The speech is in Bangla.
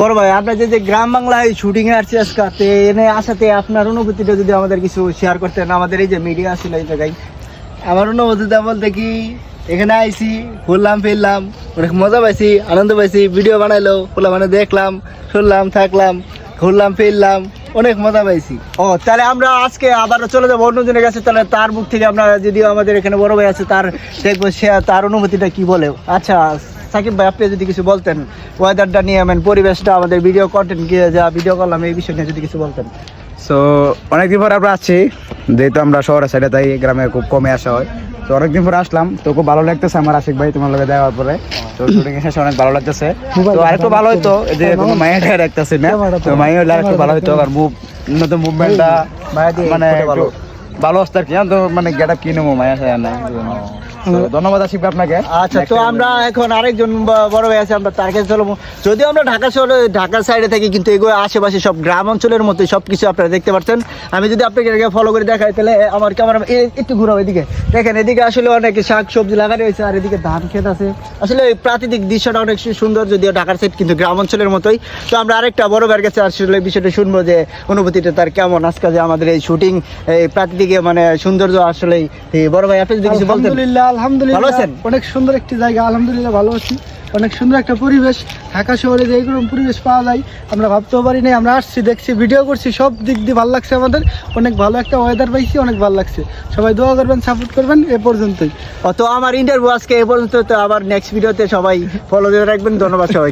বড় ভাই আপনার যে গ্রাম বাংলায় শুটিং এ আসছে আজকে এনে আসাতে আপনার অনুভূতিটা যদি আমাদের কিছু শেয়ার করতেন, আমাদের এই যে মিডিয়া ছিল এই জায়গায়। আমার অনুভূতিটা বলতে কি, এখানে আইছি, ঘুরলাম ফিরলাম, অনেক মজা পাইছি, আনন্দ পাইছি, ভিডিও বানাইলো, মানে দেখলাম, শুনলাম, থাকলাম, ঘুরলাম ফিরলাম, অনেক মজা পাইছি। ও তাহলে আমরা আজকে আবারও চলে যাবো অন্যজনের কাছে, তাহলে তার মুখ থেকে আমরা, যদিও আমাদের এখানে বড় ভাই আছে, তার দেখবো সে তার অনুভূতিটা কি বলে। আচ্ছা সাকিব ভাই, আপনি যদি কিছু বলতেন ওয়েদারটা নিয়ে, পরিবেশটা, আমাদের ভিডিও কন্টেন্ট গিয়ে যা ভিডিও করলাম এই বিষয় নিয়ে যদি কিছু বলতেন। সো অনেকদিন পর আমরা আসছি, যেহেতু আমরা শহরের সাইডে, তাই গ্রামে খুব কমে আসা হয়। তো অনেকদিন পরে আসলাম, তো খুব ভালো লাগতেছে আমার আশিক ভাই তোমার লগে দেওয়ার পরে। তো শুটিং শেষে অনেক ভালো লাগতেছে। তো আরেকটু ভালো হইতো যে কোনো মাইয়া রাখতেছি না, তো মাইয়া হইলে আরেকটু ভালো হইতো। আর নতুন মুভমেন্টটা মানে একটু ভালো আসতে আর কি, তো মানে গেট আপ কিনে মাইয়া না। ধন্যবাদ আশিক ভাই আপনাকে। আচ্ছা, তো আমরা এখন আরেকজন বড় ভাই আছে, আমরা তার কাছে চলবো। যদিও আমরা ঢাকা শহরে, ঢাকার সাইডে থাকি, কিন্তু এগুলো আশেপাশে সব গ্রাম অঞ্চলের মতোই সব কিছু আপনারা দেখতে পাচ্ছেন। আমি যদি আপনাকে ফলো করে দেখাই, তাহলে আমার ক্যামেরা একটু ঘুরাও এদিকে দেখেন। এদিকে আসলে অনেক শাক সবজি লাগানো হয়েছে, আর এদিকে ধান ক্ষেত আছে। আসলে এই প্রাকৃতিক দৃশ্যটা অনেক সুন্দর, যদিও ঢাকার সাইড কিন্তু গ্রাম অঞ্চলের মতোই। তো আমরা আরেকটা বড় ভাইয়ের কাছে আসলে বিষয়টা শুনবো, যে অনুভূতিটা তার কেমন আজকে যে আমাদের এই শুটিং, এই প্রাকৃতিক সৌন্দর্য। আসলে বড় ভাই, আপনি যদি কিছু বলতেন। আলহামদুলিল্লাহ অনেক সুন্দর একটি জায়গা, আলহামদুলিল্লাহ ভালো আছি। অনেক সুন্দর একটা পরিবেশ, ঢাকা শহরে যে এইরকম পরিবেশ পাওয়া যায় আমরা ভাবতেও পারি নাই। আমরা আসছি, দেখছি, ভিডিও করছি, সব দিক দিয়ে ভালো লাগছে আমাদের। অনেক ভালো একটা ওয়েদার পাইছি, অনেক ভালো লাগছে। সবাই দোয়া করবেন, সাপোর্ট করবেন। এ পর্যন্তই। তো আমার ইন্টারভিউ আজকে এ পর্যন্ত। তো আবার নেক্সট ভিডিওতে সবাই ফলো দিয়ে রাখবেন। ধন্যবাদ সবাই।